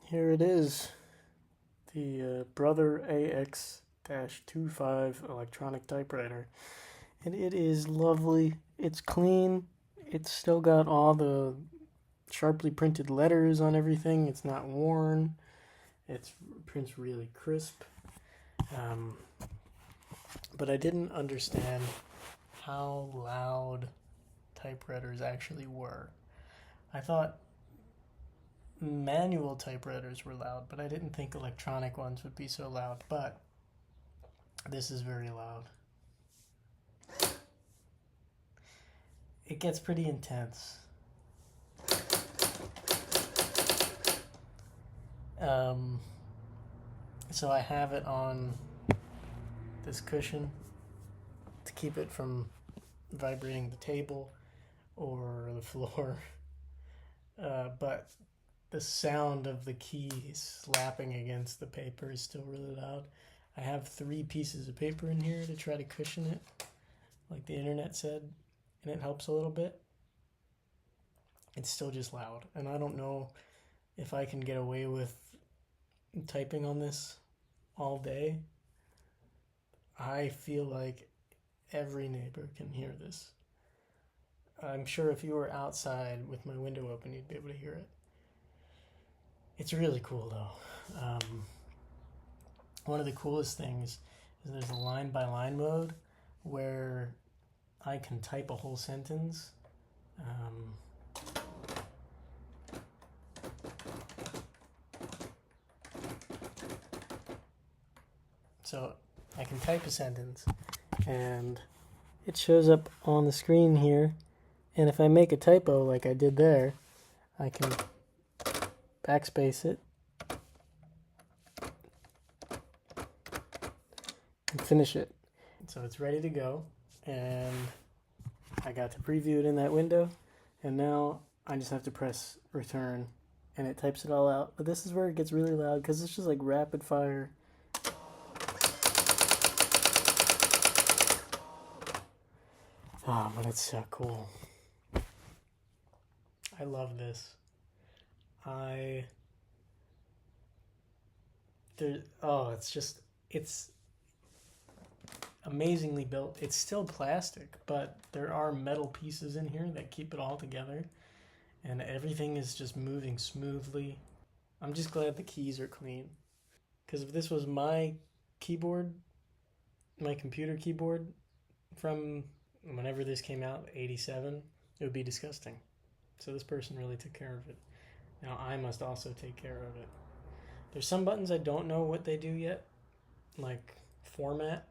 Here it is, the Brother AX-25 electronic typewriter. And it is lovely. It's clean. It's still got all the sharply printed letters on everything. It's not worn. It prints really crisp. But I didn't understand how loud typewriters actually were. I thought manual typewriters were loud, but I didn't think electronic ones would be so loud. But this is very loud. It gets pretty intense. So I have it on this cushion to keep it from vibrating the table or the floor. But the sound of the keys slapping against the paper is still really loud. I have 3 pieces of paper in here to try to cushion it, like the internet said, and it helps a little bit. It's still just loud, and I don't know if I can get away with typing on this all day. I feel like every neighbor can hear this. I'm sure if you were outside with my window open, you'd be able to hear it. It's really cool though. One of the coolest things is there's a line by line mode where I can type a whole sentence. So I can type a sentence and it shows up on the screen here. And if I make a typo like I did there, I can backspace it and finish it. So it's ready to go, and I got to preview it in that window, and now I just have to press return and it types it all out. But this is where it gets really loud because it's just like rapid fire. Oh, but it's so cool. I love this. It's amazingly built. It's still plastic, but there are metal pieces in here that keep it all together, and everything is just moving smoothly. I'm just glad the keys are clean, because if this was my keyboard, my computer keyboard from whenever this came out, 87, it would be disgusting. So this person really took care of it. Now I must also take care of it. There's some buttons I don't know what they do yet, like format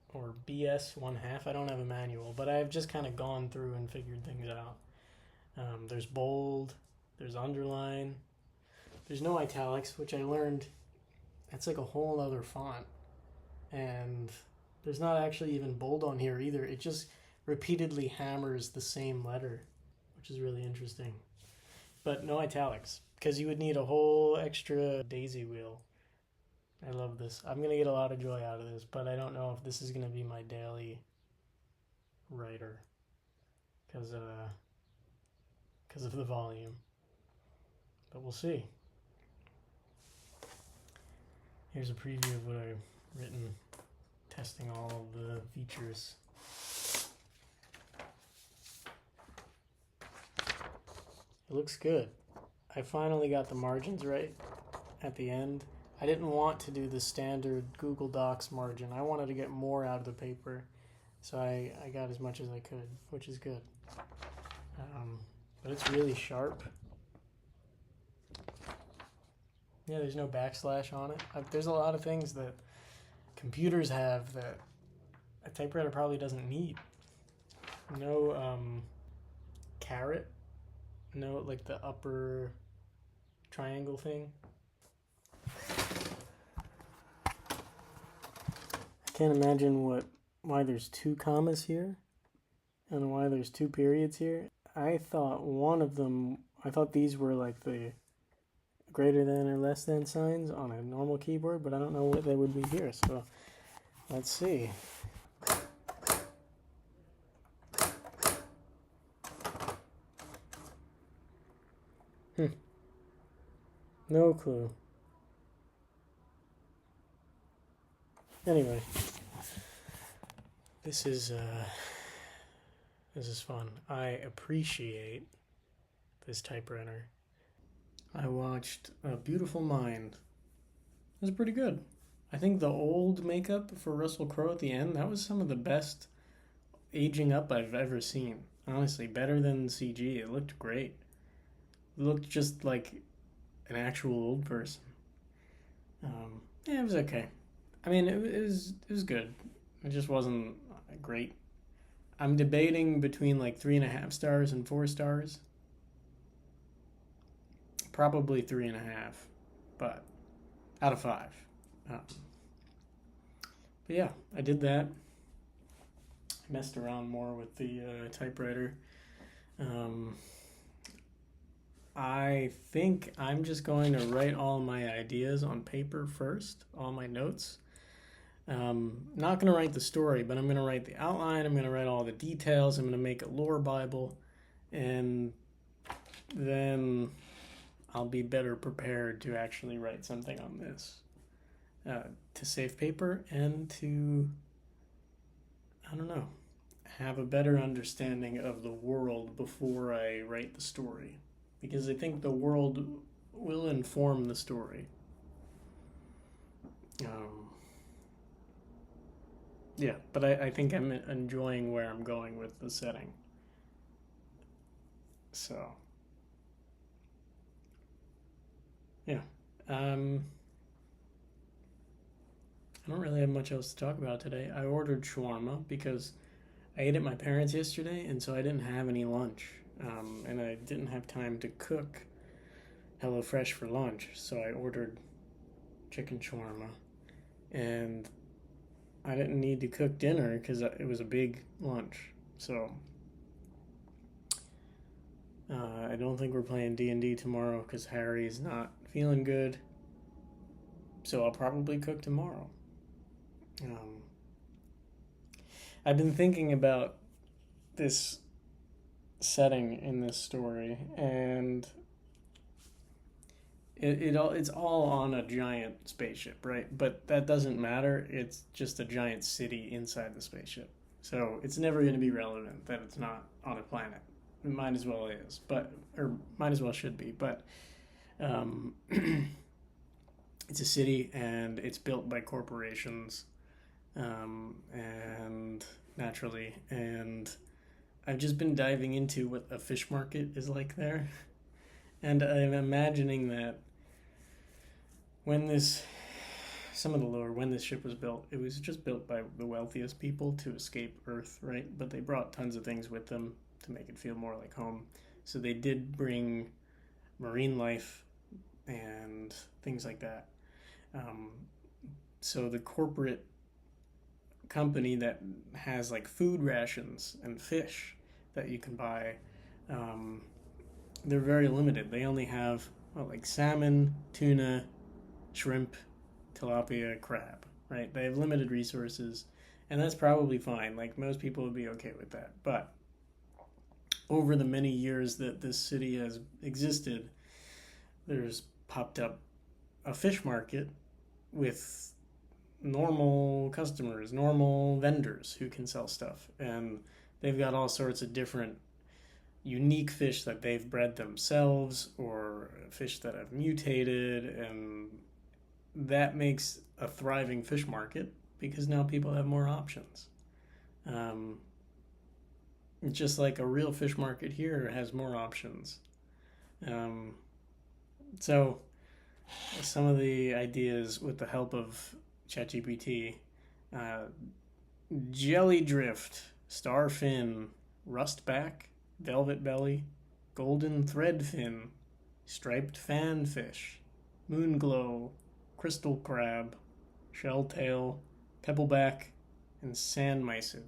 or BS 1/2. I don't have a manual, but I've just kind of gone through and figured things out. There's bold, there's underline, there's no italics, which I learned that's like a whole other font. And there's not actually even bold on here either. It just repeatedly hammers the same letter, which is really interesting. But no italics, because you would need a whole extra daisy wheel. I love this. I'm going to get a lot of joy out of this, but I don't know if this is going to be my daily writer, because of the volume. But we'll see. Here's a preview of what I've written, testing all of the features. It looks good. I finally got the margins right at the end. I didn't want to do the standard Google Docs margin. I wanted to get more out of the paper, so I got as much as I could, which is good. But it's really sharp. Yeah, there's no backslash on it. There's a lot of things that computers have that a typewriter probably doesn't need. No caret. No, like the upper triangle thing. I can't imagine why there's 2 commas here and why there's 2 periods here. I thought these were like the greater than or less than signs on a normal keyboard, but I don't know what they would be here, so let's see. No clue. Anyway, this is fun. I appreciate this typewriter. I watched A Beautiful Mind. It was pretty good. I think the old makeup for Russell Crowe at the end, that was some of the best aging up I've ever seen. Honestly, better than CG. It looked great. It looked just like an actual old person. Yeah, it was okay. I mean, it was good. It just wasn't great. I'm debating between like 3.5 stars and 4 stars. Probably 3.5, but out of 5. Um, but yeah, I did that. I messed around more with the typewriter. Um, I think I'm just going to write all my ideas on paper first, all my notes. Not going to write the story, but I'm going to write the outline. I'm going to write all the details. I'm going to make a lore Bible. And then I'll be better prepared to actually write something on this. To save paper and to, I don't know, have a better understanding of the world before I write the story. Because I think the world will inform the story. Yeah, but I think I'm enjoying where I'm going with the setting. So, yeah. I don't really have much else to talk about today. I ordered shawarma because I ate at my parents' yesterday, and so I didn't have any lunch. And I didn't have time to cook HelloFresh for lunch, so I ordered chicken shawarma. And I didn't need to cook dinner because it was a big lunch. So I don't think we're playing D&D tomorrow because Harry's not feeling good. So I'll probably cook tomorrow. I've been thinking about this setting in this story, and it's all on a giant spaceship, right? But that doesn't matter. It's just a giant city inside the spaceship. So it's never going to be relevant that it's not on a planet. It might as well is, but or might as well should be. But um, it's a city, and it's built by corporations, and naturally, and I've just been diving into what a fish market is like there, and I'm imagining that when this some of the lore when this ship was built, it was just built by the wealthiest people to escape Earth, right? But they brought tons of things with them to make it feel more like home. So they did bring marine life and things like that. Um, so the corporate company that has like food rations and fish that you can buy, um, they're very limited. They only have like salmon, tuna, shrimp, tilapia, crab, right? They have limited resources, and that's probably fine. Like most people would be okay with that. But over the many years that this city has existed, there's popped up a fish market with normal customers, normal vendors who can sell stuff. And they've got all sorts of different unique fish that they've bred themselves or fish that have mutated. And that makes a thriving fish market because now people have more options. Um, just like a real fish market here has more options. Um, so some of the ideas with the help of ChatGPT, uh, jelly drift, starfin, rustback, velvet belly, golden threadfin, striped fanfish, moonglow, crystal crab, shelltail, pebbleback, and sand mysid.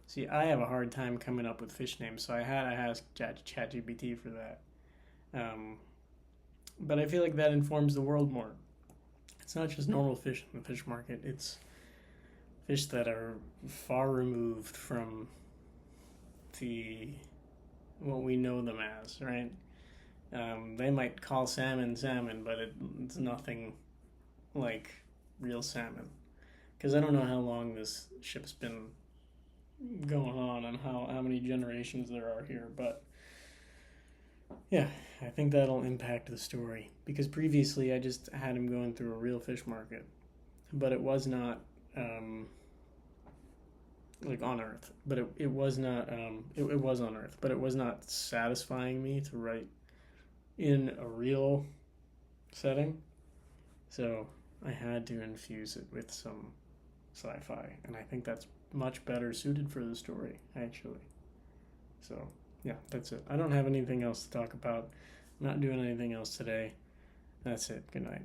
See, I have a hard time coming up with fish names, so I had to ask ChatGPT for that. But I feel like that informs the world more. It's not just normal fish in the fish market, it's fish that are far removed from the what we know them as, right? They might call salmon salmon, but it's nothing like real salmon. Because I don't know how long this ship's been going on and how many generations there are here, but yeah, I think that'll impact the story. Because previously I just had him going through a real fish market, but it was not like on Earth. But it was not, it was on Earth, but it was not satisfying me to write in a real setting. So I had to infuse it with some sci-fi, and I think that's much better suited for the story, actually. So yeah, that's it. I don't have anything else to talk about. I'm not doing anything else today. That's it. Good night.